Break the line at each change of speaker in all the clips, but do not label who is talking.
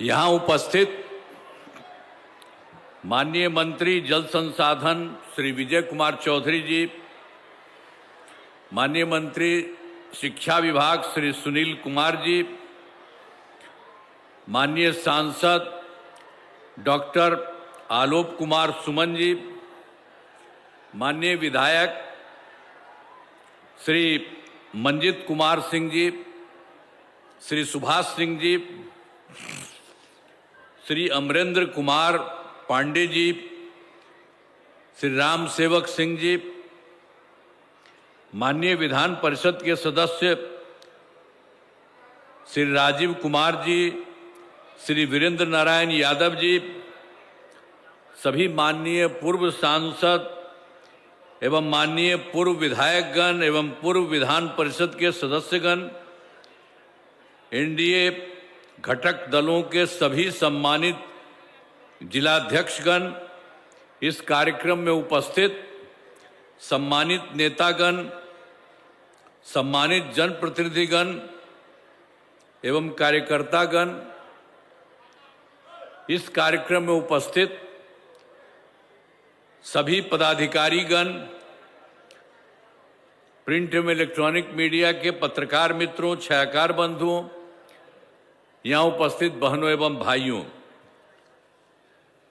यहाँ उपस्थित माननीय मंत्री जल संसाधन श्री विजय कुमार चौधरी जी, माननीय मंत्री शिक्षा विभाग श्री सुनील कुमार जी, माननीय सांसद डॉक्टर आलोक कुमार सुमन जी, माननीय विधायक श्री मंजित कुमार सिंह जी, श्री सुभाष सिंह जी, श्री अमरेंद्र कुमार पांडे जी, श्री राम सेवक सिंह जी, माननीय विधान परिषद के सदस्य श्री राजीव कुमार जी, श्री वीरेंद्र नारायण यादव जी, सभी माननीय पूर्व सांसद एवं माननीय पूर्व विधायकगण एवं पूर्व विधान परिषद के सदस्यगण, एनडीए घटक दलों के सभी सम्मानित जिलाध्यक्षगण, इस कार्यक्रम में उपस्थित सम्मानित नेतागण, सम्मानित जनप्रतिनिधिगण एवं कार्यकर्तागण, इस कार्यक्रम में उपस्थित सभी पदाधिकारीगण, प्रिंट एवं इलेक्ट्रॉनिक मीडिया के पत्रकार मित्रों, छायाकार बंधुओं, यहाँ उपस्थित बहनों एवं भाइयों,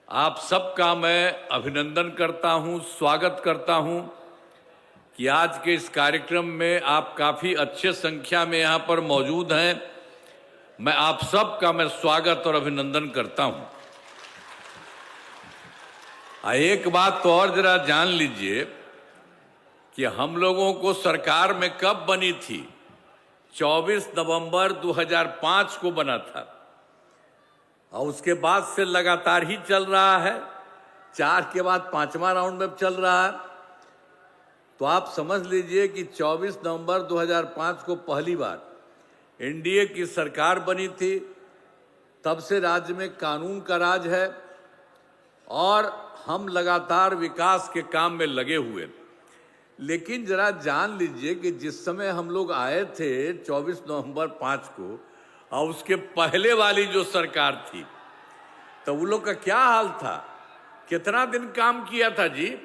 आप सबका मैं अभिनंदन करता हूँ, स्वागत करता हूँ कि आज के इस कार्यक्रम में आप काफ़ी अच्छे संख्या में यहाँ पर मौजूद हैं। मैं आप सबका मैं स्वागत और अभिनंदन करता हूँ। एक बात तो और जरा जान लीजिए कि हम लोगों को सरकार में कब बनी थी? 24 नवंबर 2005 को बना था और उसके बाद से लगातार ही चल रहा है। 4 के बाद 5वां राउंड में चल रहा है। तो आप समझ लीजिए कि 24 नवंबर 2005 को पहली बार एनडीए की सरकार बनी थी। तब से राज्य में कानून का राज है और हम लगातार विकास के काम में लगे हुए। लेकिन जरा जान लीजिए कि जिस समय हम लोग आए थे 24 नवंबर 5 को और उसके पहले वाली जो सरकार थी, तो वो लोग का क्या हाल था? कितना दिन काम किया था जी?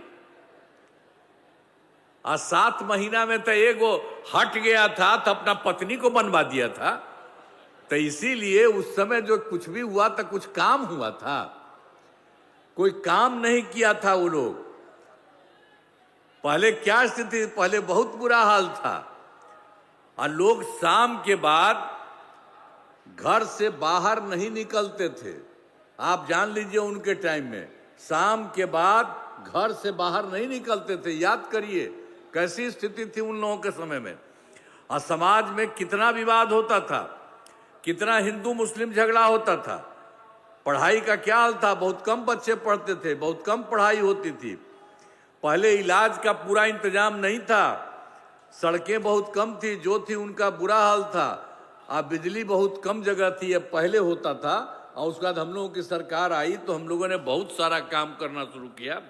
7 महीना में तो एगो हट गया था तो अपना पत्नी को बनवा दिया था। तो इसीलिए उस समय जो कुछ भी हुआ था, कुछ काम हुआ था? कोई काम नहीं किया था वो लोग। पहले क्या स्थिति? पहले बहुत बुरा हाल था और लोग शाम के बाद घर से बाहर नहीं निकलते थे। आप जान लीजिए उनके टाइम में शाम के बाद घर से बाहर नहीं निकलते थे। याद करिए कैसी स्थिति थी उन लोगों के समय में। और समाज में कितना विवाद होता था, कितना हिंदू मुस्लिम झगड़ा होता था। पढ़ाई का क्या हाल था? बहुत कम बच्चे पढ़ते थे, बहुत कम पढ़ाई होती थी। पहले इलाज का पूरा इंतजाम नहीं था, सड़कें बहुत कम थी, जो थी उनका बुरा हाल था। अब बिजली बहुत कम जगह थी, अब पहले होता था। और उसके बाद हम लोगों की सरकार आई तो हम लोगों ने बहुत सारा काम करना शुरू किया।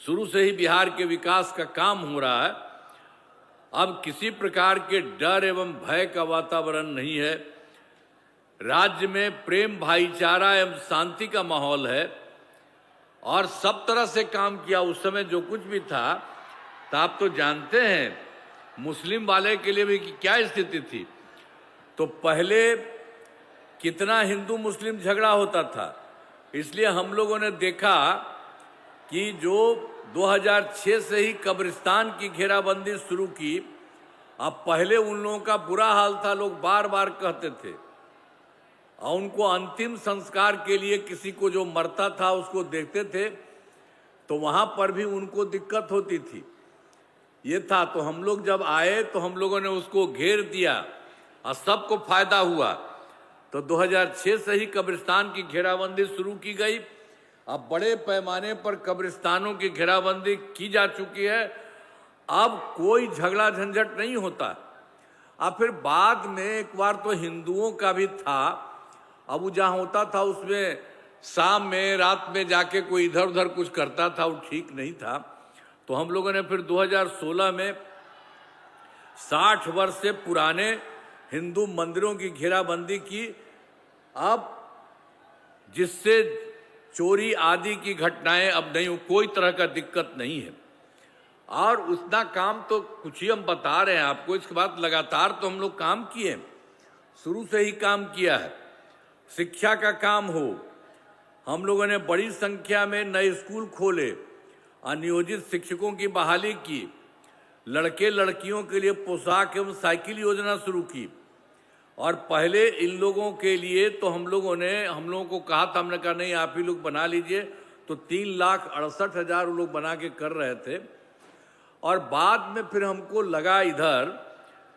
शुरू से ही बिहार के विकास का काम हो रहा है। अब किसी प्रकार के डर एवं भय का वातावरण नहीं है। राज्य में प्रेम, भाईचारा एवं शांति का माहौल है और सब तरह से काम किया। उस समय जो कुछ भी था, तो आप तो जानते हैं मुस्लिम वाले के लिए भी क्या स्थिति थी। तो पहले कितना हिंदू मुस्लिम झगड़ा होता था। इसलिए हम लोगों ने देखा कि जो 2006 से ही कब्रिस्तान की घेराबंदी शुरू की। अब पहले उन लोगों का बुरा हाल था, लोग बार बार कहते थे और उनको अंतिम संस्कार के लिए किसी को जो मरता था उसको देखते थे तो वहाँ पर भी उनको दिक्कत होती थी। ये था। तो हम लोग जब आए तो हम लोगों ने उसको घेर दिया और सबको फायदा हुआ। तो 2006 से ही कब्रिस्तान की घेराबंदी शुरू की गई। अब बड़े पैमाने पर कब्रिस्तानों की घेराबंदी की जा चुकी है। अब कोई झगड़ा झंझट नहीं होता। अब फिर बाद में एक बार तो हिंदुओं का भी था। अब वो जहाँ होता था उसमें शाम में, रात में जाके कोई इधर उधर कुछ करता था, वो ठीक नहीं था। तो हम लोगों ने फिर 2016 में 60 वर्ष से पुराने हिंदू मंदिरों की घेराबंदी की। अब जिससे चोरी आदि की घटनाएं अब नहीं, कोई तरह का दिक्कत नहीं है। और उतना काम तो कुछ ही हम बता रहे हैं आपको, इसके बाद लगातार तो हम लोग काम किए, शुरू से ही काम किया है। शिक्षा का काम हो, हम लोगों ने बड़ी संख्या में नए स्कूल खोले, अनियोजित शिक्षकों की बहाली की, लड़के लड़कियों के लिए पोशाक एवं साइकिल योजना शुरू की। और पहले इन लोगों के लिए तो हम लोगों को कहा था, हमने कहा नहीं आप ही लोग बना लीजिए, तो 3,68,000 लोग बना के कर रहे थे। और बाद में फिर हमको लगा इधर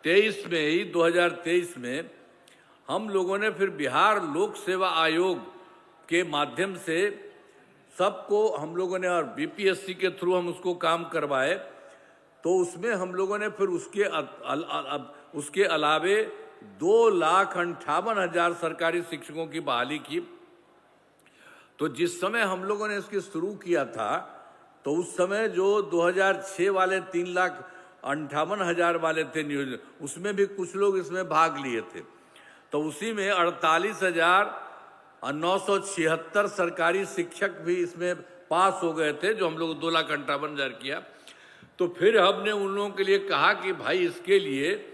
2023 में हम लोगों ने फिर बिहार लोक सेवा आयोग के माध्यम से सबको हम लोगों ने, और बीपीएससी के थ्रू हम उसको काम करवाए, तो उसमें हम लोगों ने फिर उसके अलावे 2,58,000 सरकारी शिक्षकों की बहाली की। तो जिस समय हम लोगों ने इसकी शुरू किया था, तो उस समय जो 2006 वाले 3,58,000 वाले थे नियोजित, उसमें भी कुछ लोग इसमें भाग लिए थे। तो उसी में 48,976 सरकारी शिक्षक भी इसमें पास हो गए थे, जो हम लोग 2,58,000 किया। तो फिर हमने उन लोगों के लिए कहा कि भाई इसके लिए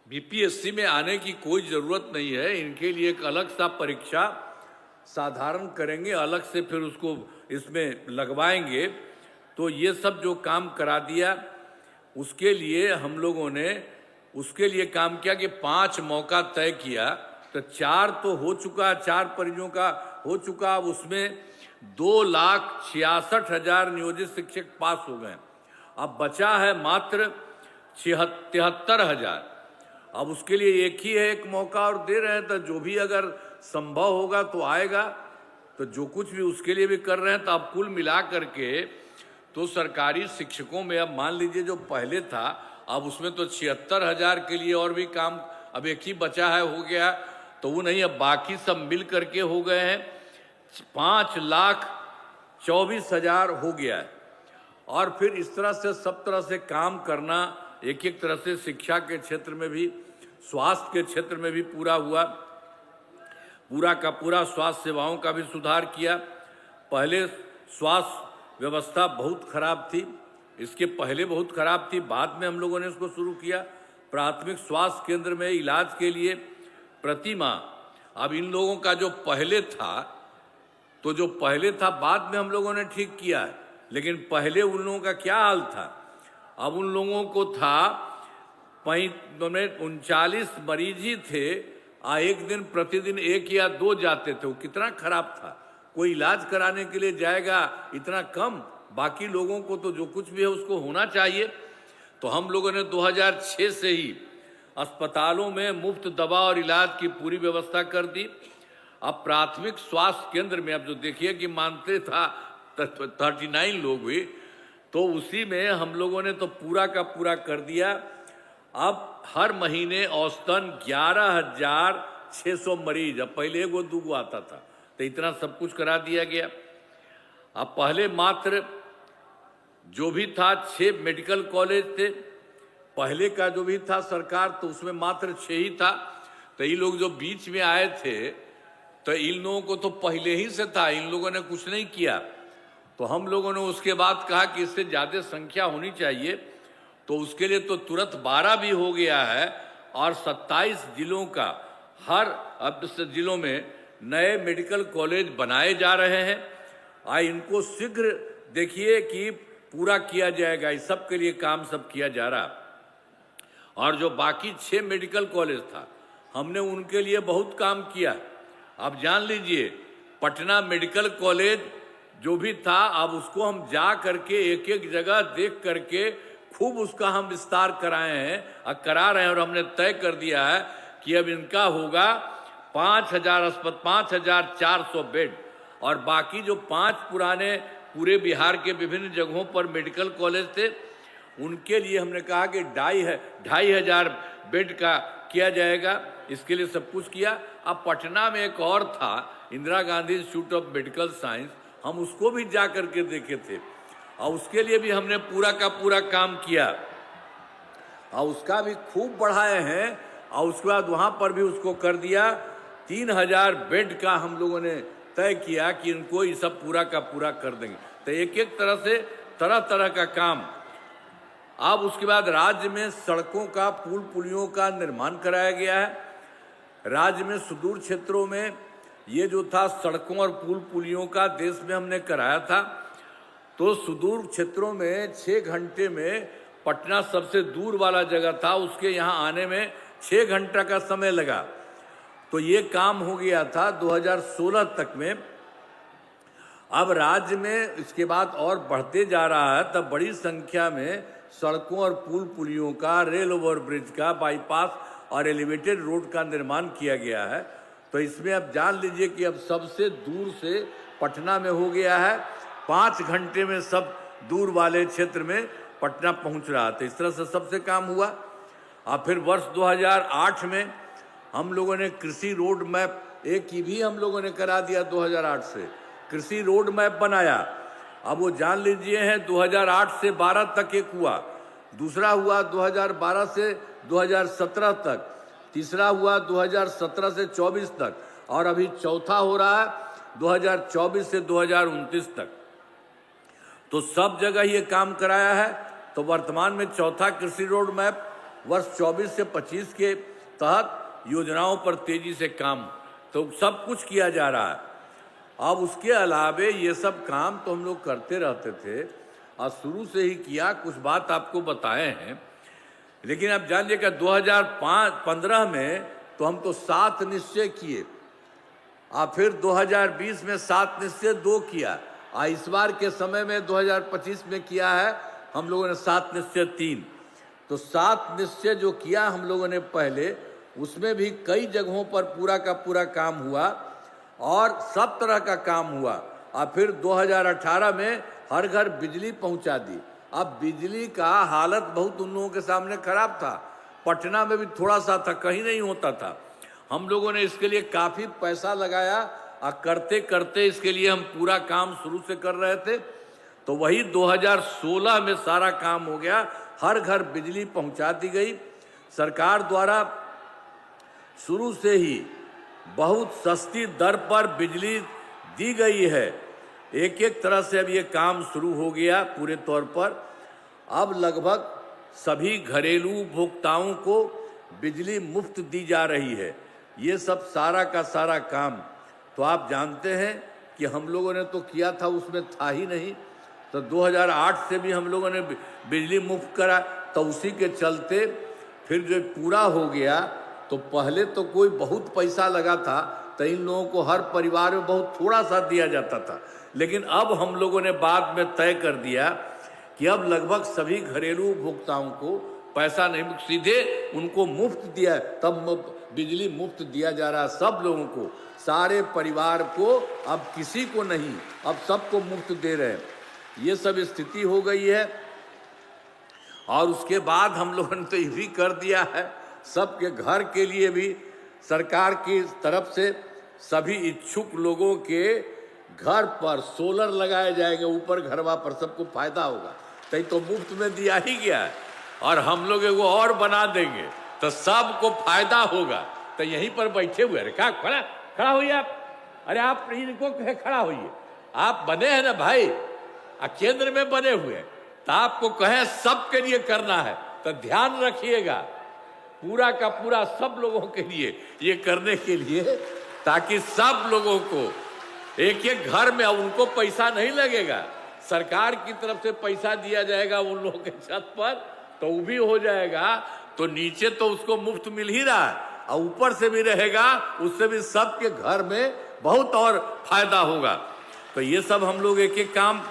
बीपीएससी में आने की कोई ज़रूरत नहीं है, इनके लिए एक अलग सा परीक्षा साधारण करेंगे, अलग से फिर उसको इसमें लगवाएंगे। तो ये सब जो काम करा दिया, उसके लिए हम लोगों ने उसके लिए काम किया कि 5 मौका तय किया। तो 4 तो हो चुका, 4 परियों का हो चुका। अब उसमें 2,66,000 नियोजित शिक्षक पास हो गए। अब बचा है मात्र 73,000। अब उसके लिए एक ही है, एक मौका और दे रहे हैं। तो जो भी अगर संभव होगा तो आएगा, तो जो कुछ भी उसके लिए भी कर रहे हैं। तो अब कुल मिला करके तो सरकारी शिक्षकों में अब मान लीजिए जो पहले था, अब उसमें तो 76,000 के लिए और भी काम अब एक ही बचा है, हो गया। तो वो नहीं, अब बाकी सब मिल करके हो गए हैं 5,24,000 हो गया है। और फिर इस तरह से सब तरह से काम करना, एक एक तरह से शिक्षा के क्षेत्र में भी, स्वास्थ्य के क्षेत्र में भी पूरा हुआ, पूरा का पूरा स्वास्थ्य सेवाओं का भी सुधार किया। पहले स्वास्थ्य व्यवस्था बहुत खराब थी, इसके पहले बहुत खराब थी, बाद में हम लोगों ने इसको शुरू किया। प्राथमिक स्वास्थ्य केंद्र में इलाज के लिए प्रति माह, अब इन लोगों का जो पहले था, तो जो पहले था बाद में हम लोगों ने ठीक किया है, लेकिन पहले उन लोगों का क्या हाल था। अब उन लोगों को था 39 मरीज ही थे, एक दिन प्रतिदिन 1 या 2 जाते थे। वो कितना खराब था। कोई इलाज कराने के लिए जाएगा इतना कम, बाकी लोगों को तो जो कुछ भी है उसको होना चाहिए। तो हम लोगों ने 2006 से ही अस्पतालों में मुफ्त दवा और इलाज की पूरी व्यवस्था कर दी। अब प्राथमिक स्वास्थ्य केंद्र में, अब जो देखिए कि मानते था 39 लोग हुए, तो उसी में हम लोगों ने तो पूरा का पूरा कर दिया। अब हर महीने औसतन 11,600 मरीज, अब पहले 1-2 आता था, तो इतना सब कुछ करा दिया गया। अब पहले मात्र जो भी था 6 मेडिकल कॉलेज थे, पहले का जो भी था सरकार, तो उसमें मात्र 6 ही था। तो ये लोग जो बीच में आए थे, तो इन लोगों को तो पहले ही से था, इन लोगों ने कुछ नहीं किया। तो हम लोगों ने उसके बाद कहा कि इससे ज़्यादा संख्या होनी चाहिए, तो उसके लिए तो तुरंत 12 भी हो गया है। और 27 जिलों का, हर अब जिलों में नए मेडिकल कॉलेज बनाए जा रहे हैं। इनको शीघ्र देखिए कि पूरा किया जाएगा, इस सब के लिए काम सब किया जा रहा। और जो बाकी 6 मेडिकल कॉलेज था, हमने उनके लिए बहुत काम किया। अब जान लीजिए, पटना मेडिकल कॉलेज जो भी था, अब उसको हम जा करके एक एक जगह देख करके खूब उसका हम विस्तार कराए हैं और करा रहे हैं। और हमने तय कर दिया है कि अब इनका होगा 5,400 बेड। और बाकी जो 5 पुराने पूरे बिहार के विभिन्न जगहों पर मेडिकल कॉलेज थे, उनके लिए हमने कहा कि 2,500 बेड का किया जाएगा। इसके लिए सब कुछ किया। अब पटना में एक और था, Indira Gandhi institute of medical science, हम उसको भी जा करके देखे थे, और उसके लिए भी हमने पूरा का पूरा काम किया, और उसका भी खूब बढ़ाए हैं। और उसके बाद वहाँ पर भी उसको कर दिया 3000 बेड का हम लोगों ने तय किया कि इनको ये सब पूरा का पूरा कर देंगे। तो एक एक तरह से तरह तरह का काम। अब उसके बाद राज्य में सड़कों का, पुल पुलियों का निर्माण कराया गया है। राज्य में सुदूर क्षेत्रों में ये जो था सड़कों और पुल पुलियों का देश में हमने कराया था। तो सुदूर क्षेत्रों में 6 घंटे में, पटना सबसे दूर वाला जगह था, उसके यहाँ आने में 6 घंटा का समय लगा। तो ये काम हो गया था 2016 तक में। अब राज्य में इसके बाद और बढ़ते जा रहा है, तब बड़ी संख्या में सड़कों और पुल पुलियों का, रेल ओवरब्रिज का, बाईपास और एलिवेटेड रोड का निर्माण किया गया है। तो इसमें अब जान लीजिए कि अब सबसे दूर से पटना में हो गया है, 5 घंटे में सब दूर वाले क्षेत्र में पटना पहुंच रहा था। इस तरह से सबसे काम हुआ। और फिर वर्ष 2008 में हम लोगों ने कृषि रोड मैप एक की भी हम लोगों ने करा दिया। 2008 से कृषि रोड मैप बनाया। अब वो जान लीजिए है 2008 से 12 तक एक हुआ, दूसरा हुआ 2012 से 2017 तक, तीसरा हुआ 2017 से 24 तक, और अभी चौथा हो रहा है 2024 से 2029 तक। तो सब जगह ये काम कराया है। तो वर्तमान में चौथा कृषि रोड मैप वर्ष 24 से 25 के तहत योजनाओं पर तेजी से काम, तो सब कुछ किया जा रहा है। अब उसके अलावे ये सब काम तो हम लोग करते रहते थे और शुरू से ही किया। कुछ बात आपको बताए हैं, लेकिन आप जानिए कि 2015 में तो हम तो 7 निश्चय किए, और फिर 2020 में 7 निश्चय 2 किया, और इस बार के समय में 2025 में किया है हम लोगों ने 7 निश्चय 3। तो 7 निश्चय जो किया हम लोगों ने पहले, उसमें भी कई जगहों पर पूरा का पूरा काम हुआ और सब तरह का काम हुआ। और फिर 2018 में हर घर बिजली पहुंचा दी। अब बिजली का हालत बहुत उन लोगों के सामने खराब था। पटना में भी थोड़ा सा था, कहीं नहीं होता था। हम लोगों ने इसके लिए काफ़ी पैसा लगाया और करते करते इसके लिए हम पूरा काम शुरू से कर रहे थे। तो वही 2016 में सारा काम हो गया, हर घर बिजली पहुंचा दी गई। सरकार द्वारा शुरू से ही बहुत सस्ती दर पर बिजली दी गई है। एक एक तरह से अब ये काम शुरू हो गया पूरे तौर पर। अब लगभग सभी घरेलू उपभोक्ताओं को बिजली मुफ्त दी जा रही है। ये सब सारा का सारा काम तो आप जानते हैं कि हम लोगों ने तो किया था, उसमें था ही नहीं। तो 2008 से भी हम लोगों ने बिजली मुफ्त करा। तो उसी के चलते फिर जो पूरा हो गया, तो पहले तो कोई बहुत पैसा लगा था, तो इन लोगों को हर परिवार में बहुत थोड़ा सा दिया जाता था। लेकिन अब हम लोगों ने बाद में तय कर दिया कि अब लगभग सभी घरेलू उपभोक्ताओं को पैसा नहीं, सीधे उनको मुफ्त दिया। तब बिजली मुफ्त दिया जा रहा है सब लोगों को, सारे परिवार को, अब किसी को नहीं, अब सबको मुफ्त दे रहे हैं। ये सब स्थिति हो गई है। और उसके बाद हम लोगों ने तो ये भी कर दिया है, सबके घर के लिए भी सरकार की तरफ से सभी इच्छुक लोगों के घर पर सोलर लगाए जाएंगे, ऊपर घरवा पर, सबको फायदा होगा। तो मुफ्त में दिया ही गया है, और हम लोग वो और बना देंगे तो सबको फायदा होगा। तो यहीं पर बैठे हुए हैं, क्या खड़ा होइए आप। अरे आप इनको कहे खड़ा होइए, आप बने हैं ना भाई, केंद्र में बने हुए हैं, तो आपको कहे सबके लिए करना है। तो ध्यान रखिएगा, पूरा का पूरा सब लोगों के लिए ये करने के लिए, ताकि सब लोगों को एक एक घर में, उनको पैसा नहीं लगेगा, सरकार की तरफ से पैसा दिया जाएगा उन लोगों के छत पर, तो वो भी हो जाएगा। तो नीचे तो उसको मुफ्त मिल ही रहा है, और ऊपर से भी रहेगा, उससे भी सबके घर में बहुत और फायदा होगा। तो ये सब हम लोग एक एक काम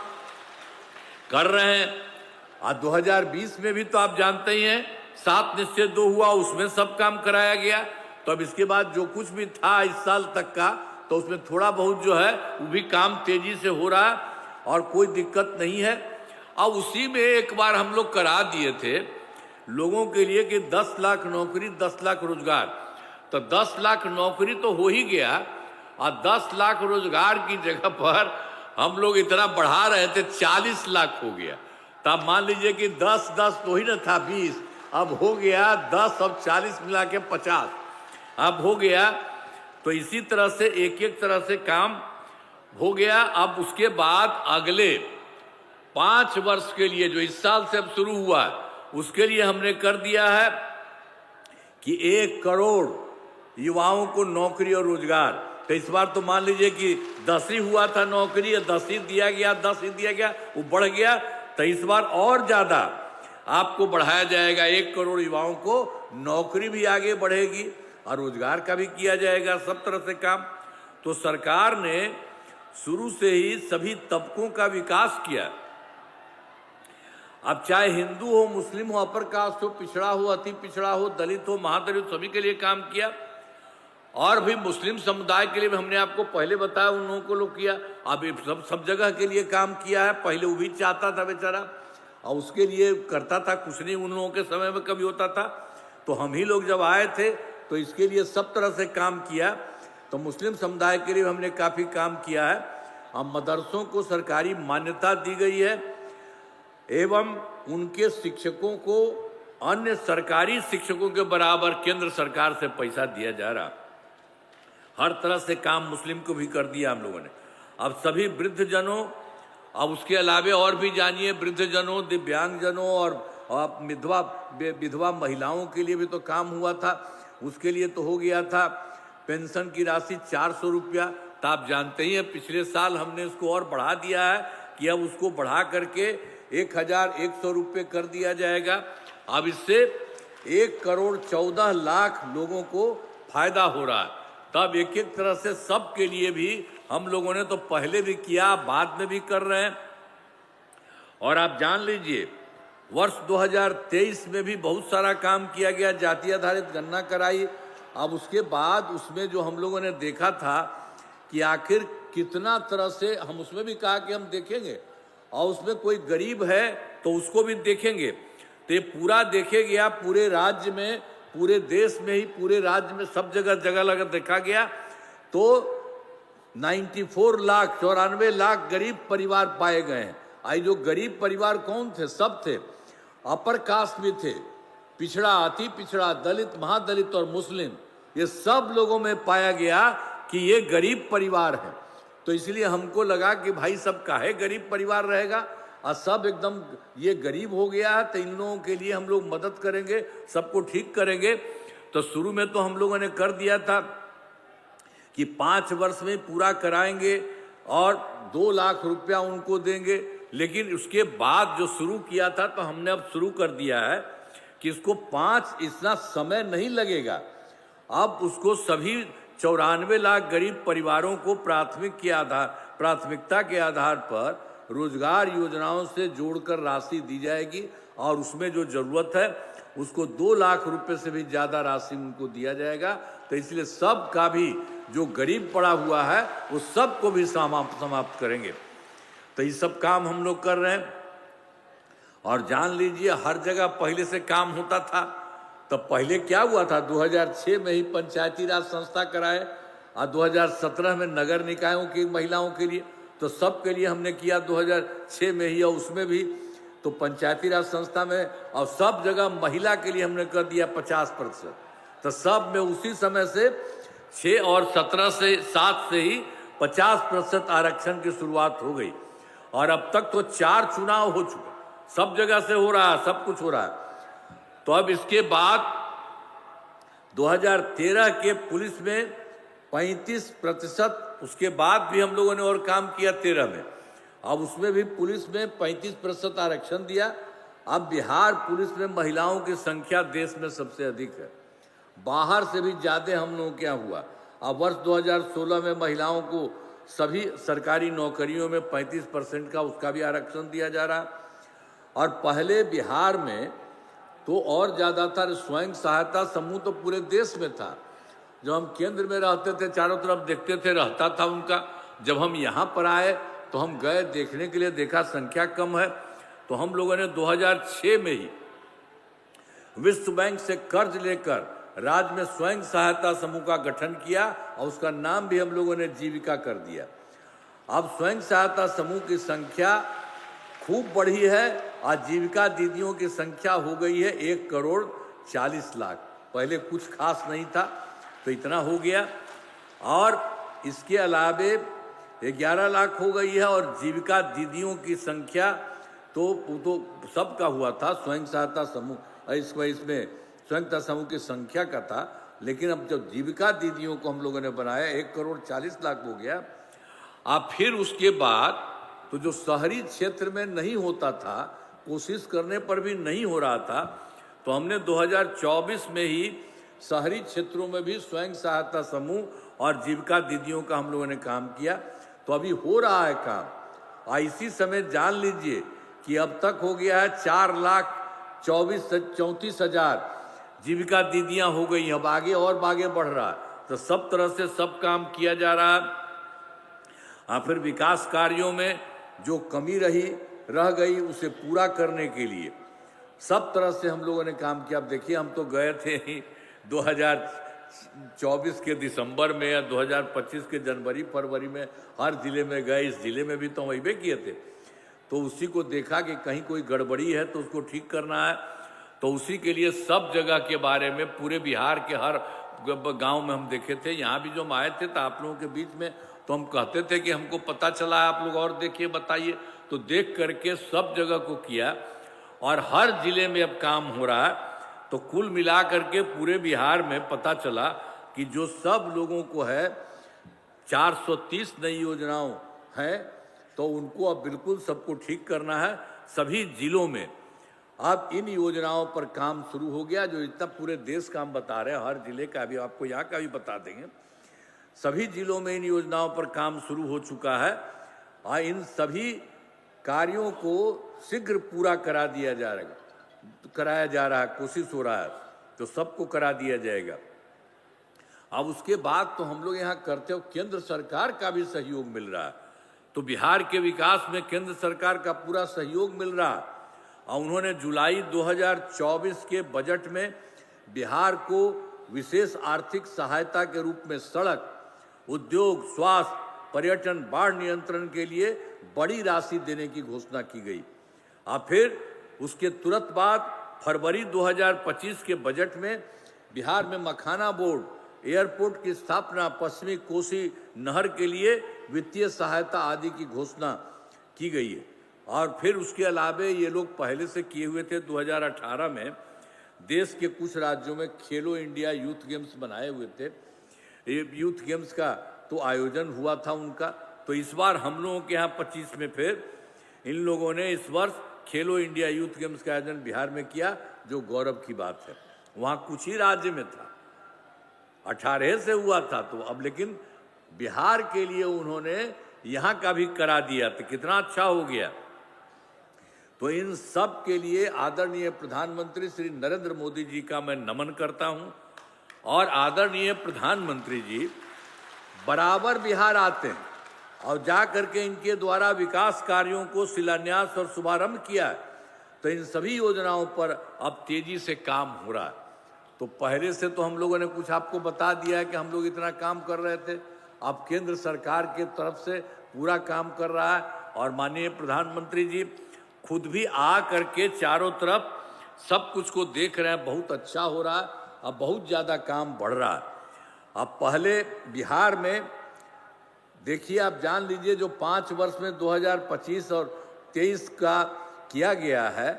कर रहे हैं। और 2020 में भी तो आप जानते ही हैं 7 निश्चय 2 हुआ, उसमें सब काम कराया गया। तो अब इसके बाद जो कुछ भी था इस साल तक का, तो उसमें थोड़ा बहुत जो है वो भी काम तेजी से हो रहा है और कोई दिक्कत नहीं है। अब उसी में एक बार हम लोग करा दिए थे लोगों के लिए कि 10 लाख नौकरी, 10 लाख रोजगार। तो 10 लाख नौकरी तो हो ही गया, और 10 लाख रोजगार की जगह पर हम लोग इतना बढ़ा रहे थे, 40 लाख हो गया। तो आप मान लीजिए कि 10 तो ही ना था, 20, अब हो गया 10, अब 40 मिला के 50 अब हो गया। तो इसी तरह से एक एक तरह से काम हो गया। अब उसके बाद अगले 5 वर्ष के लिए जो इस साल से अब शुरू हुआ है, उसके लिए हमने कर दिया है कि 1 करोड़ युवाओं को नौकरी और रोजगार। तो इस बार तो मान लीजिए कि 10 ही हुआ था नौकरी, या 10 ही दिया गया, 10 ही दिया गया, वो बढ़ गया। तो इस बार और ज़्यादा आपको बढ़ाया जाएगा। 1 करोड़ युवाओं को नौकरी भी आगे बढ़ेगी और रोजगार का भी किया जाएगा, सब तरह से काम। तो सरकार ने शुरू से ही सभी तबकों का विकास किया। अब चाहे हिंदू हो, मुस्लिम हो, अपर कास्ट हो, पिछड़ा हो, अति पिछड़ा हो, दलित हो, महादलित, सभी के लिए काम किया। और भी मुस्लिम समुदाय के लिए भी हमने आपको पहले बताया, उन लोगों को लोग किया। अब सब जगह के लिए काम किया है। पहले वो भी चाहता था बेचारा, और उसके लिए करता था कुछ नहीं, उन लोगों के समय में कभी होता था। तो हम ही लोग जब आए थे तो इसके लिए सब तरह से काम किया। तो मुस्लिम समुदाय के लिए हमने काफ़ी काम किया है। अब मदरसों को सरकारी मान्यता दी गई है एवं उनके शिक्षकों को अन्य सरकारी शिक्षकों के बराबर केंद्र सरकार से पैसा दिया जा रहा। हर तरह से काम मुस्लिम को भी कर दिया हम लोगों ने। अब सभी वृद्धजनों, अब उसके अलावे और भी जानिए, वृद्धजनों, दिव्यांगजनों और विधवा महिलाओं के लिए भी तो काम हुआ था। उसके लिए तो हो गया था पेंशन की राशि 400 रुपया। तो आप जानते ही हैं पिछले साल हमने इसको और बढ़ा दिया है कि अब उसको बढ़ा करके 1100 रुपये कर दिया जाएगा। अब इससे 1 करोड़ 14 लाख लोगों को फायदा हो रहा है। तब एक एक तरह से सब के लिए भी हम लोगों ने तो पहले भी किया, बाद में भी कर रहे हैं। और आप जान लीजिए वर्ष 2023 में भी बहुत सारा काम किया गया, जाति आधारित गणना कराई। अब उसके बाद उसमें जो हम लोगों ने देखा था कि आखिर कितना तरह से, हम उसमें भी कहा कि हम देखेंगे और उसमें कोई गरीब है तो उसको भी देखेंगे। तो ये पूरा देखे गया, पूरे राज्य में, पूरे देश में ही, पूरे राज्य में सब जगह लगा देखा गया। तो 94 लाख गरीब परिवार पाए गए हैं। आई जो गरीब परिवार कौन थे? सब थे, अपर कास्ट भी थे, पिछड़ा, अति पिछड़ा, दलित, महादलित और मुस्लिम, ये सब लोगों में पाया गया कि ये गरीब परिवार है। तो इसलिए हमको लगा कि भाई सब काहे गरीब परिवार रहेगा, और सब एकदम ये गरीब हो गया है, तो इन लोगों के लिए हम लोग मदद करेंगे, सबको ठीक करेंगे। तो शुरू में तो हम लोगों ने कर दिया था कि 5 वर्ष में पूरा कराएंगे और 2 लाख रुपया उनको देंगे। लेकिन उसके बाद जो शुरू किया था, तो हमने अब शुरू कर दिया है कि इसको 5, इतना समय नहीं लगेगा। अब उसको सभी 94 लाख गरीब परिवारों को प्राथमिकता के आधार पर रोजगार योजनाओं से जोड़कर राशि दी जाएगी, और उसमें जो जरूरत है उसको 2 लाख रुपए से भी ज़्यादा राशि उनको दिया जाएगा। तो इसलिए सब का भी जो गरीब पड़ा हुआ है वो सब को भी समाप्त करेंगे। तो ये सब काम हम लोग कर रहे हैं। और जान लीजिए हर जगह पहले से काम होता था। तो पहले क्या हुआ था, 2006 में ही पंचायती राज संस्था कराए, और 2017 में नगर निकायों की महिलाओं के लिए, तो सब के लिए हमने किया 2006 में ही। और उसमें भी तो पंचायती राज संस्था में और सब जगह महिला के लिए हमने कर दिया 50%। तो सब में उसी समय से 6 और 7 से ही 50% आरक्षण की शुरुआत हो गई। और अब तक तो 4 चुनाव हो चुके, सब जगह से हो रहा है, सब कुछ हो रहा है। तो अब इसके बाद 2013 के पुलिस में 35%, उसके बाद भी हम लोगों ने और काम किया 13 में। अब उसमें भी पुलिस में 35% आरक्षण दिया। अब बिहार पुलिस में महिलाओं की संख्या देश में सबसे अधिक है, बाहर से भी ज़्यादा हम लोगों क्या हुआ। अब वर्ष 2016 में महिलाओं को सभी सरकारी नौकरियों में 35% का उसका भी आरक्षण दिया जा रहा। और पहले बिहार में तो और ज़्यादा था, स्वयं सहायता समूह तो पूरे देश में था। जब हम केंद्र में रहते थे, चारों तरफ देखते थे, रहता था उनका। जब हम यहाँ पर आए तो हम गए देखने के लिए, देखा संख्या कम है। तो हम लोगों ने 2006 में ही विश्व बैंक से कर्ज लेकर राज्य में स्वयं सहायता समूह का गठन किया, और उसका नाम भी हम लोगों ने जीविका कर दिया। अब स्वयं सहायता समूह की संख्या खूब बढ़ी है, और जीविका दीदियों की संख्या हो गई है 1 करोड़ 40 लाख। पहले कुछ खास नहीं था, तो इतना हो गया। और इसके अलावे 11 लाख हो गई है। और जीविका दीदियों की संख्या तो सबका हुआ था, स्वयं सहायता समूह इसमें स्वयं सहायता समूह की संख्या का था, लेकिन अब जब जीविका दीदियों को हम लोगों ने बनाया 1,40,00,000 हो गया। अब फिर उसके बाद तो जो शहरी क्षेत्र में नहीं होता था, कोशिश करने पर भी नहीं हो रहा था, तो हमने 2024 में ही शहरी क्षेत्रों में भी स्वयं सहायता समूह और जीविका दीदियों का हम लोगों ने काम किया। तो अभी हो रहा है काम। और इसी समय जान लीजिए कि अब तक हो गया है 4,34,000 जीविका दीदियां हो गई। अब आगे और आगे बढ़ रहा है, तो सब तरह से सब काम किया जा रहा है। फिर विकास कार्यों में जो कमी रह गई उसे पूरा करने के लिए सब तरह से हम लोगों ने काम किया। अब देखिए, हम तो गए थे 2024 के दिसंबर में या 2025 के जनवरी फरवरी में हर जिले में गए। इस जिले में भी तो हम वही किए थे, तो उसी को देखा कि कहीं कोई गड़बड़ी है तो उसको ठीक करना है। तो उसी के लिए सब जगह के बारे में पूरे बिहार के हर गांव में हम देखे थे। यहाँ भी जो हम आए थे तो आप लोगों के बीच में तो हम कहते थे कि हमको पता चला है, आप लोग और देखिए बताइए। तो देख करके सब जगह को किया और हर जिले में अब काम हो रहा है। तो कुल मिला करके पूरे बिहार में पता चला कि जो सब लोगों को है 430 नई योजनाओं हैं, तो उनको अब बिल्कुल सबको ठीक करना है। सभी जिलों में अब इन योजनाओं पर काम शुरू हो गया। जो इतना पूरे देश का हम बता रहे हैं, हर जिले का भी आपको यहाँ का भी बता देंगे। सभी जिलों में इन योजनाओं पर काम शुरू हो चुका है और इन सभी कार्यों को शीघ्र पूरा कराया जा रहा है, कोशिश हो रहा है, तो सबको करा दिया जाएगा। अब उसके बाद तो हम लोग यहाँ करते हो, केंद्र सरकार का भी सहयोग मिल रहा है। तो बिहार के विकास में केंद्र सरकार का पूरा सहयोग मिल रहा है। और उन्होंने जुलाई 2024 के बजट में बिहार को विशेष आर्थिक सहायता के रूप में सड़क, उद्योग, स्वास्थ्य, पर्यटन, बाढ़ नियंत्रण के लिए बड़ी राशि देने की घोषणा की गई। और फिर उसके तुरंत बाद फरवरी 2025 के बजट में बिहार में मखाना बोर्ड, एयरपोर्ट की स्थापना, पश्चिमी कोसी नहर के लिए वित्तीय सहायता आदि की घोषणा की गई है। और फिर उसके अलावे ये लोग पहले से किए हुए थे। 2018 में देश के कुछ राज्यों में खेलो इंडिया यूथ गेम्स बनाए हुए थे। ये यूथ गेम्स का तो आयोजन हुआ था उनका। तो इस बार हम लोगों के यहाँ 25 में फिर इन लोगों ने इस वर्ष खेलो इंडिया यूथ गेम्स का आयोजन बिहार में किया, जो गौरव की बात है। वहाँ कुछ ही राज्य में था, 18 से हुआ था। तो अब लेकिन बिहार के लिए उन्होंने यहाँ का भी करा दिया, तो कितना अच्छा हो गया। तो इन सब के लिए आदरणीय प्रधानमंत्री श्री नरेंद्र मोदी जी का मैं नमन करता हूँ। और आदरणीय प्रधानमंत्री जी बराबर बिहार आते हैं और जा करके इनके द्वारा विकास कार्यों को शिलान्यास और शुभारंभ किया है। तो इन सभी योजनाओं पर अब तेजी से काम हो रहा है। तो पहले से तो हम लोगों ने कुछ आपको बता दिया है कि हम लोग इतना काम कर रहे थे। अब केंद्र सरकार की तरफ से पूरा काम कर रहा है और माननीय प्रधानमंत्री जी खुद भी आ करके चारों तरफ सब कुछ को देख रहे हैं। बहुत अच्छा हो रहा है, अब बहुत ज़्यादा काम बढ़ रहा है। अब पहले बिहार में देखिए, आप जान लीजिए, जो 5 वर्ष में 2025 और 23 का किया गया है,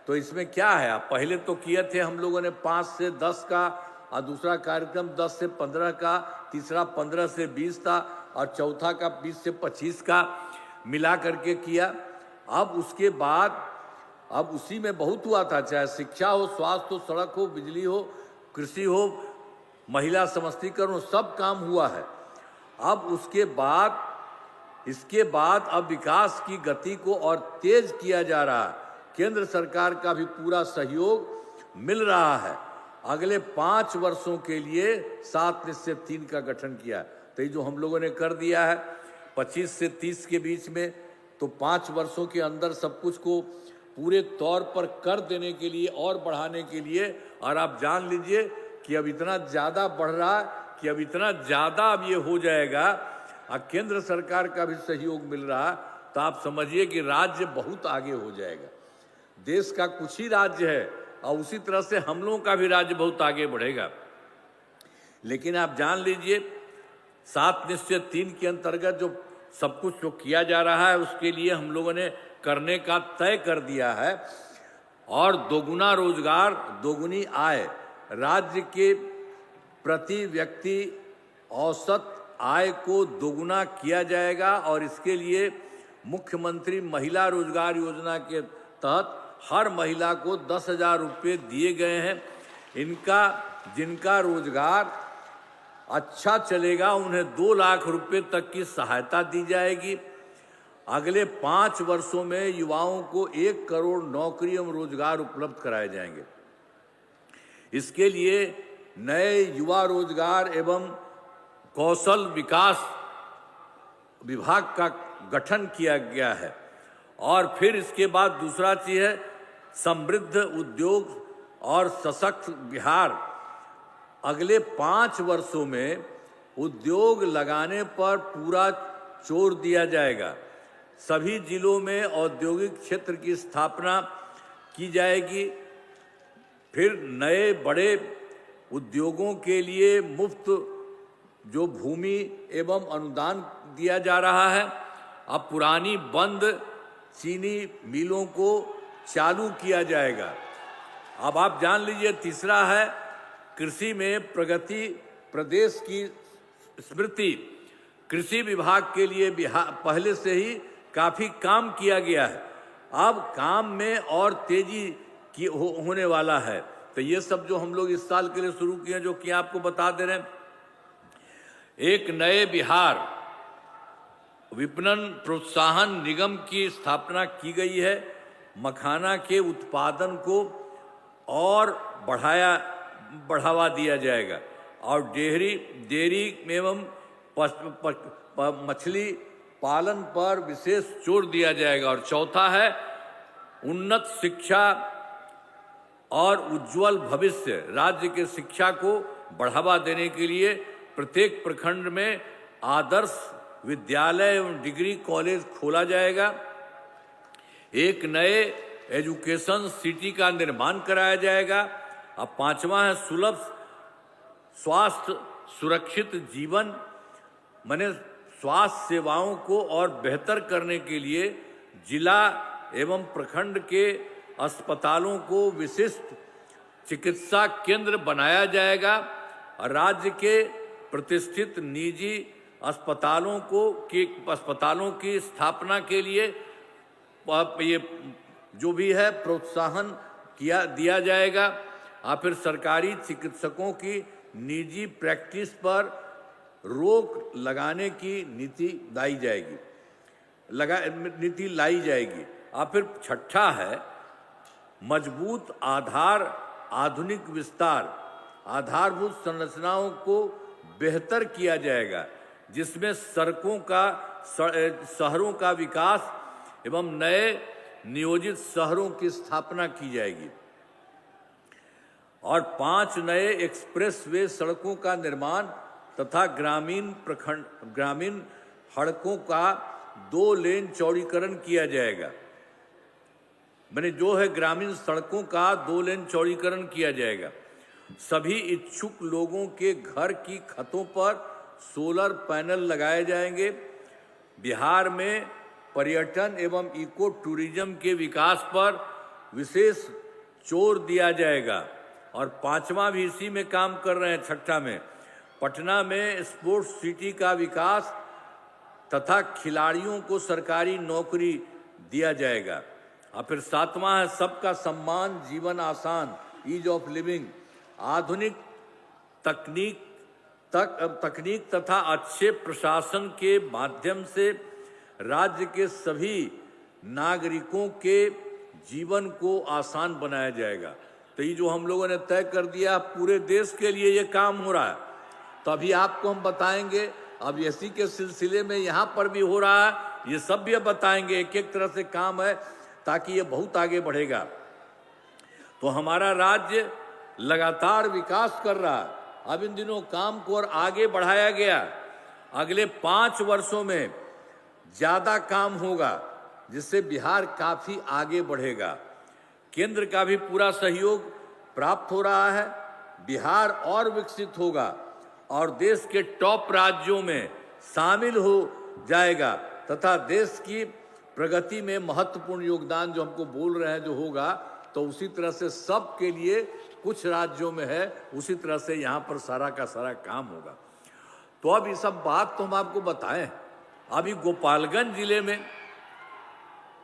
तो इसमें क्या है। आप पहले तो किए थे हम लोगों ने 5 से 10 का, और दूसरा कार्यक्रम 10 से 15 का, तीसरा 15 से 20 था, और चौथा का 20 से 25 का मिला करके किया। अब उसके बाद अब उसी में बहुत हुआ था, चाहे शिक्षा हो, स्वास्थ्य हो, सड़क हो, बिजली हो, कृषि हो, महिला सशक्तिकरण हो, सब काम हुआ है। अब इसके बाद अब विकास की गति को और तेज किया जा रहा है। केंद्र सरकार का भी पूरा सहयोग मिल रहा है। अगले 5 वर्षों के लिए 7 निश्चय 3 का गठन किया। तो ये जो हम लोगों ने कर दिया है 25 से 30 के बीच में, तो 5 वर्षों के अंदर सब कुछ को पूरे तौर पर कर देने के लिए और बढ़ाने के लिए। और आप जान लीजिए कि अब इतना ज़्यादा बढ़ रहा है कि अब इतना ज़्यादा अब ये हो जाएगा, और केंद्र सरकार का भी सहयोग मिल रहा है, तो आप समझिए कि राज्य बहुत आगे हो जाएगा। देश का कुछ ही राज्य है और उसी तरह से हम लोगों का भी राज्य बहुत आगे बढ़ेगा। लेकिन आप जान लीजिए 7 निश्चय 3 के अंतर्गत जो सब कुछ जो किया जा रहा है उसके लिए हम लोगों ने करने का तय कर दिया है। और दोगुना रोजगार, दोगुनी आय, राज्य के प्रति व्यक्ति औसत आय को दोगुना किया जाएगा। और इसके लिए मुख्यमंत्री महिला रोजगार योजना के तहत हर महिला को 10,000 रुपये दिए गए हैं। जिनका रोजगार अच्छा चलेगा उन्हें 2 लाख रुपये तक की सहायता दी जाएगी। अगले 5 वर्षों में युवाओं को 1 करोड़ नौकरी एवं रोजगार उपलब्ध कराए जाएंगे। इसके लिए नए युवा रोजगार एवं कौशल विकास विभाग का गठन किया गया है। और फिर इसके बाद दूसरा चीज है समृद्ध उद्योग और सशक्त बिहार। अगले 5 वर्षों में उद्योग लगाने पर पूरा जोर दिया जाएगा। सभी जिलों में औद्योगिक क्षेत्र की स्थापना की जाएगी। फिर नए बड़े उद्योगों के लिए मुफ्त जो भूमि एवं अनुदान दिया जा रहा है। अब पुरानी बंद चीनी मिलों को चालू किया जाएगा। अब आप जान लीजिए, तीसरा है कृषि में प्रगति। प्रदेश की स्मृति कृषि विभाग के लिए पहले से ही काफ़ी काम किया गया है। अब काम में और तेजी होने वाला है। तो ये सब जो हम लोग इस साल के लिए शुरू किए हैं, जो कि आपको बता दे रहे हैं, एक नए बिहार विपणन प्रोत्साहन निगम की स्थापना की गई है। मखाना के उत्पादन को और बढ़ावा दिया जाएगा। और डेयरी एवं मछली पालन पर विशेष जोर दिया जाएगा। और चौथा है उन्नत शिक्षा और उज्जवल भविष्य। राज्य के शिक्षा को बढ़ावा देने के लिए प्रत्येक प्रखंड में आदर्श विद्यालय एवं डिग्री कॉलेज खोला जाएगा। एक नए एजुकेशन सिटी का निर्माण कराया जाएगा। अब 5वां है सुलभ स्वास्थ्य सुरक्षित जीवन। माने स्वास्थ्य सेवाओं को और बेहतर करने के लिए जिला एवं प्रखंड के अस्पतालों को विशिष्ट चिकित्सा केंद्र बनाया जाएगा। राज्य के प्रतिष्ठित निजी अस्पतालों की स्थापना के लिए ये जो भी है प्रोत्साहन दिया जाएगा। और फिर सरकारी चिकित्सकों की निजी प्रैक्टिस पर रोक लगाने की नीति लाई जाएगी। और फिर छठा है मजबूत आधुनिक विस्तार। आधारभूत संरचनाओं को बेहतर किया जाएगा, जिसमें शहरों का विकास एवं नए नियोजित शहरों की स्थापना की जाएगी। और 5 नए एक्सप्रेस वे सड़कों का निर्माण तथा ग्रामीण सड़कों का 2 लेन चौड़ीकरण किया जाएगा। मैंने जो है ग्रामीण सड़कों का 2 लेन चौड़ीकरण किया जाएगा। सभी इच्छुक लोगों के घर की छतों पर सोलर पैनल लगाए जाएंगे। बिहार में पर्यटन एवं इको टूरिज्म के विकास पर विशेष जोर दिया जाएगा। और 5वां भी इसी में काम कर रहे हैं। छठा में पटना में स्पोर्ट्स सिटी का विकास तथा खिलाड़ियों को सरकारी नौकरी दिया जाएगा। और फिर 7वां है सबका सम्मान जीवन आसान, ईज ऑफ लिविंग। आधुनिक तकनीक तथा अच्छे प्रशासन के माध्यम से राज्य के सभी नागरिकों के जीवन को आसान बनाया जाएगा। तो ये जो हम लोगों ने तय कर दिया, पूरे देश के लिए ये काम हो रहा है। तो अभी आपको हम बताएंगे, अब इसी के सिलसिले में यहाँ पर भी हो रहा है, ये सब भी अब बताएंगे। एक एक तरह से काम है ताकि ये बहुत आगे बढ़ेगा। तो हमारा राज्य लगातार विकास कर रहा है। अब इन दिनों काम को और आगे बढ़ाया गया। अगले 5 वर्षों में ज़्यादा काम होगा, जिससे बिहार काफ़ी आगे बढ़ेगा। केंद्र का भी पूरा सहयोग प्राप्त हो रहा है। बिहार और विकसित होगा और देश के टॉप राज्यों में शामिल हो जाएगा तथा देश की प्रगति में महत्वपूर्ण योगदान जो हमको बोल रहे हैं जो होगा, तो उसी तरह से सबके लिए कुछ राज्यों में है, उसी तरह से यहाँ पर सारा का सारा काम होगा। तो अब ये सब बात तो हम आपको बताएं। अभी गोपालगंज जिले में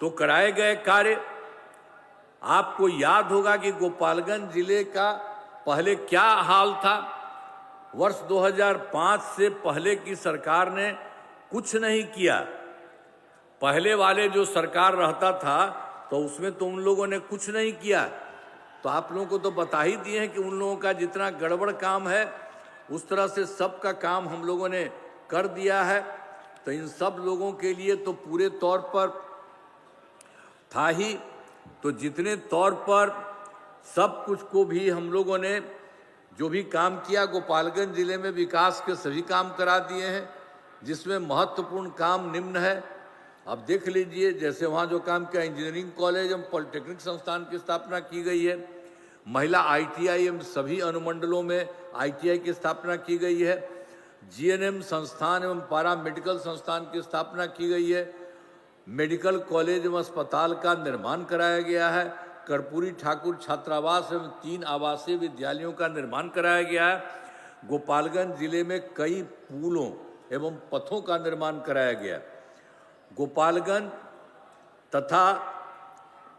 तो कराए गए कार्य, आपको याद होगा कि गोपालगंज जिले का पहले क्या हाल था। वर्ष 2005 से पहले की सरकार ने कुछ नहीं किया। पहले वाले जो सरकार रहता था तो उसमें तो उन लोगों ने कुछ नहीं किया। तो आप लोगों को तो बता ही दिए हैं कि उन लोगों का जितना गड़बड़ काम है उस तरह से सबका काम हम लोगों ने कर दिया है। तो इन सब लोगों के लिए तो पूरे तौर पर था ही, तो जितने तौर पर सब कुछ को भी हम लोगों ने जो भी काम किया, गोपालगंज जिले में विकास के सभी काम करा दिए हैं, जिसमें महत्वपूर्ण काम निम्न है। अब देख लीजिए, जैसे वहाँ जो काम किया, इंजीनियरिंग कॉलेज एवं पॉलिटेक्निक संस्थान की स्थापना की गई है, महिला ITI एवं सभी अनुमंडलों में ITI की स्थापना की गई है, GNM संस्थान एवं पारा मेडिकल संस्थान की स्थापना की गई है, मेडिकल कॉलेज एवं अस्पताल का निर्माण कराया गया है, कर्पूरी ठाकुर छात्रावास एवं 3 आवासीय विद्यालयों का निर्माण कराया गया है। गोपालगंज जिले में कई पुलों एवं पथों का निर्माण कराया गया। गोपालगंज तथा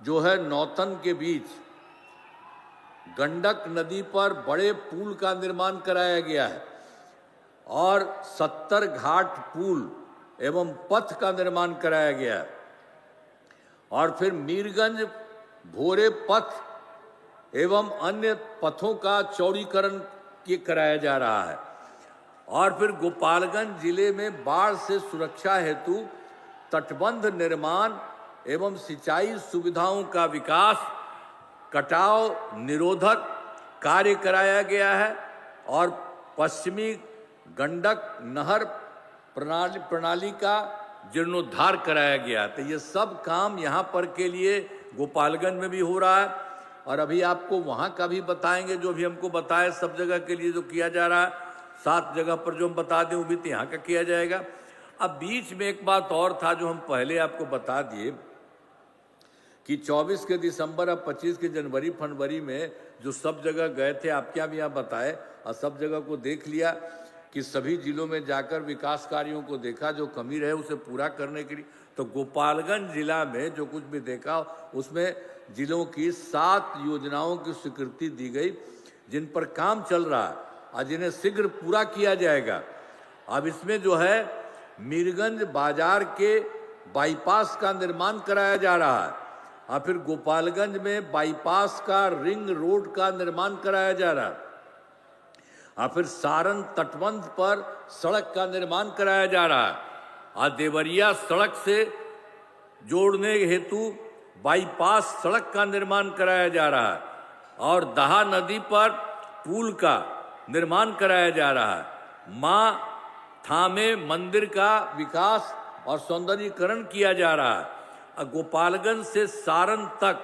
जो है नौतन के बीच गंडक नदी पर बड़े पुल का निर्माण कराया गया है और 70 घाट पुल एवं पथ का निर्माण कराया गया है। और फिर मीरगंज भोरे पथ एवं अन्य पथों का चौड़ीकरण कराया जा रहा है। और फिर गोपालगंज जिले में बाढ़ से सुरक्षा हेतु तटबंध निर्माण एवं सिंचाई सुविधाओं का विकास, कटाव निरोधक कार्य कराया गया है और पश्चिमी गंडक नहर प्रणाली का जीर्णोद्धार कराया गया। तो ये सब काम यहाँ पर के लिए गोपालगंज में भी हो रहा है। और अभी आपको वहाँ का भी बताएंगे, जो भी हमको बताए सब जगह के लिए जो किया जा रहा है, 7 जगह पर जो हम बता दें वो भी तो यहाँ का किया जाएगा। अब बीच में एक बात और था जो हम पहले आपको बता दिए कि 24 के दिसंबर और 25 के जनवरी फरवरी में जो सब जगह गए थे, आप क्या भी यहाँ बताए और सब जगह को देख लिया कि सभी जिलों में जाकर विकास कार्यों को देखा, जो कमी रहे उसे पूरा करने के लिए। तो गोपालगंज जिला में जो कुछ भी देखा उसमें जिलों की 7 योजनाओं की स्वीकृति दी गई, जिन पर काम चल रहा है और जिन्हें शीघ्र पूरा किया जाएगा। अब इसमें जो है मीरगंज बाजार के बाईपास का निर्माण कराया जा रहा है और फिर गोपालगंज में बाईपास का रिंग रोड का निर्माण कराया जा रहा है और फिर सारण तटबंध पर सड़क का निर्माण कराया जा रहा है और देवरिया सड़क से जोड़ने हेतु बाईपास सड़क का निर्माण कराया जा रहा है और दहा नदी पर पुल का निर्माण कराया जा रहा है। माँ थामे मंदिर का विकास और सौंदर्यीकरण किया जा रहा है। गोपालगंज से सारण तक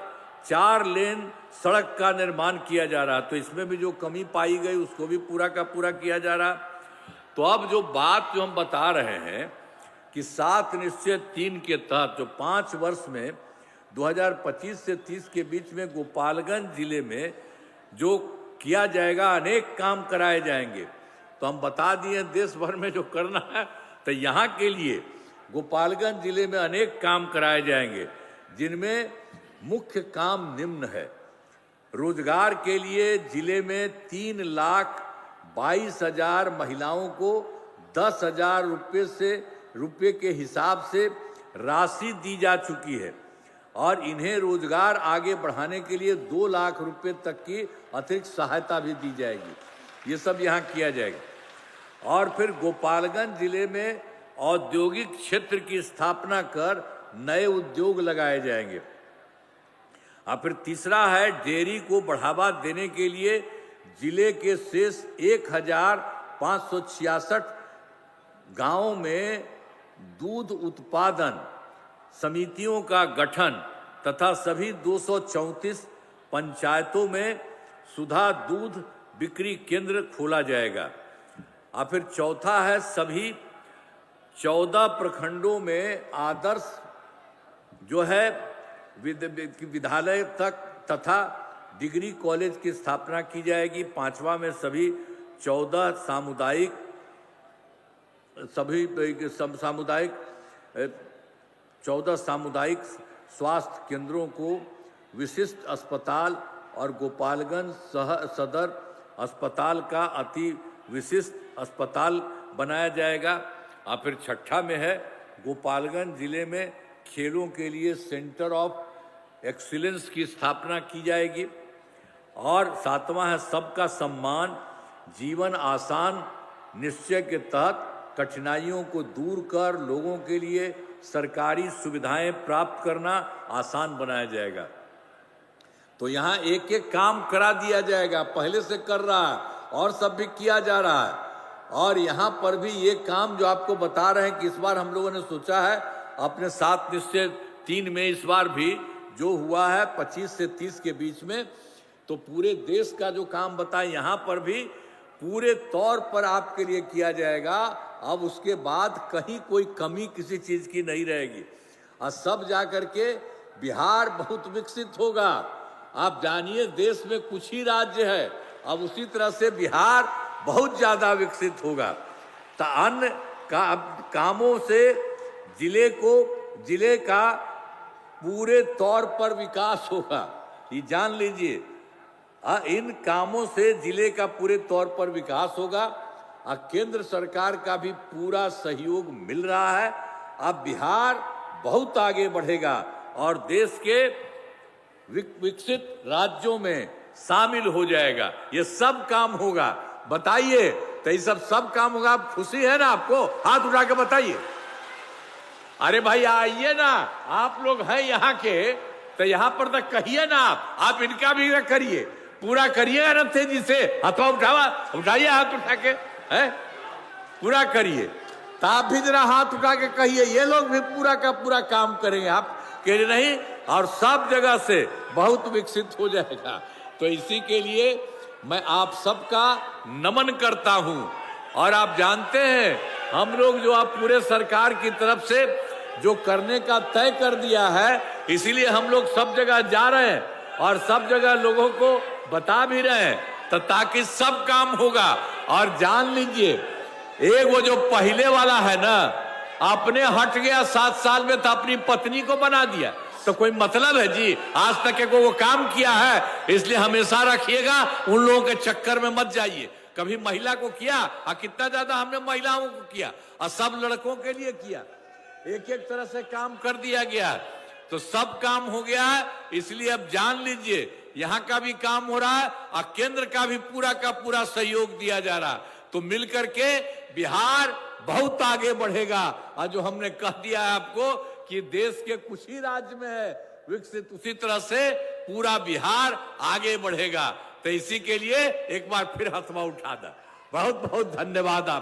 4 लेन सड़क का निर्माण किया जा रहा है। तो इसमें भी जो कमी पाई गई उसको भी पूरा का पूरा किया जा रहा। तो अब जो बात जो हम बता रहे हैं कि 7 निश्चय 3 के तहत जो 5 वर्ष में 2025 से 30 के बीच में गोपालगंज जिले में जो किया जाएगा, अनेक काम कराए जाएंगे। तो हम बता दिए देश भर में जो करना है, तो यहाँ के लिए गोपालगंज जिले में अनेक काम कराए जाएंगे, जिनमें मुख्य काम निम्न है। रोजगार के लिए जिले में 3,22,000 महिलाओं को 10,000 रुपये के हिसाब से राशि दी जा चुकी है और इन्हें रोजगार आगे बढ़ाने के लिए 2 लाख रुपए तक की अतिरिक्त सहायता भी दी जाएगी। ये सब यहाँ किया जाएगा। और फिर गोपालगंज जिले में औद्योगिक क्षेत्र की स्थापना कर नए उद्योग लगाए जाएंगे। और फिर तीसरा है डेयरी को बढ़ावा देने के लिए जिले के शेष 1,566 गांवों में दूध उत्पादन समितियों का गठन तथा सभी 234 पंचायतों में सुधा दूध बिक्री केंद्र खोला जाएगा। और फिर चौथा है सभी 14 प्रखंडों में आदर्श जो है विद्यालय तक तथा डिग्री कॉलेज की स्थापना की जाएगी। 5वां में सभी 14 सामुदायिक स्वास्थ्य केंद्रों को विशिष्ट अस्पताल और गोपालगंज सदर अस्पताल का अति विशिष्ट अस्पताल बनाया जाएगा। और फिर 6ठा में है गोपालगंज जिले में खेलों के लिए सेंटर ऑफ एक्सीलेंस की स्थापना की जाएगी। और 7वां है सबका सम्मान, जीवन आसान निश्चय के तहत कठिनाइयों को दूर कर लोगों के लिए सरकारी सुविधाएं प्राप्त करना आसान बनाया जाएगा। तो यहाँ एक एक काम करा दिया जाएगा, पहले से कर रहा है और सब भी किया जा रहा है। और यहाँ पर भी ये काम जो आपको बता रहे हैं कि इस बार हम लोगों ने सोचा है अपने 7 निश्चय 3 में इस बार भी जो हुआ है 25 से 30 के बीच में, तो पूरे देश का जो काम बताए यहाँ पर भी पूरे तौर पर आपके लिए किया जाएगा। अब उसके बाद कहीं कोई कमी किसी चीज की नहीं रहेगी और सब जाकर के बिहार बहुत विकसित होगा। आप जानिए देश में कुछ ही राज्य है, अब उसी तरह से बिहार बहुत ज्यादा विकसित होगा। तो अन्य कामों से जिले का पूरे तौर पर विकास होगा, ये जान लीजिए। इन कामों से जिले का पूरे तौर पर विकास होगा और केंद्र सरकार का भी पूरा सहयोग मिल रहा है। अब बिहार बहुत आगे बढ़ेगा और देश के विकसित राज्यों में शामिल हो जाएगा। ये सब काम होगा। बताइए, तो ये सब काम होगा। आप खुशी है ना? आपको हाथ उठा के बताइए। अरे भाई आइए ना, आप लोग हैं यहाँ के, तो यहाँ पर तक कहिए ना। आप इनका भी करिए, पूरा करिए ना तेजी से। हाथों उठाइए, हाथ उठा के है पूरा करिए। तो आप भी जरा हाथ उठा के कहिए, ये लोग भी पूरा का पूरा काम करेंगे। आप कह नहीं, और सब जगह से बहुत विकसित हो जाएगा। तो इसी के लिए मैं आप सबका नमन करता हूं। और आप जानते हैं हम लोग जो आप पूरे सरकार की तरफ से जो करने का तय कर दिया है, इसीलिए हम लोग सब जगह जा रहे हैं और सब जगह लोगों को बता भी रहे हैं, तो ताकि सब काम होगा। और जान लीजिए, एक वो जो पहले वाला है ना, अपने हट गया 7 साल में तो अपनी पत्नी को बना दिया, तो कोई मतलब है जी? आज तक को वो काम किया है, इसलिए हमेशा रखिएगा, उन लोगों के चक्कर में मत जाइए। कभी महिला को किया, और कितना ज्यादा हमने महिलाओं को किया, और सब लड़कों के लिए किया। एक एक तरह से काम कर दिया गया, तो सब काम हो गया है। इसलिए अब जान लीजिए, यहाँ का भी काम हो रहा है और केंद्र का भी पूरा का पूरा सहयोग दिया जा रहा है। तो मिलकर के बिहार बहुत आगे बढ़ेगा। और जो हमने कह दिया है आपको कि देश के कुछ ही राज्य में है विकसित, उसी तरह से पूरा बिहार आगे बढ़ेगा। तो इसी के लिए एक बार फिर हथवा उठा दे। बहुत बहुत धन्यवाद आप।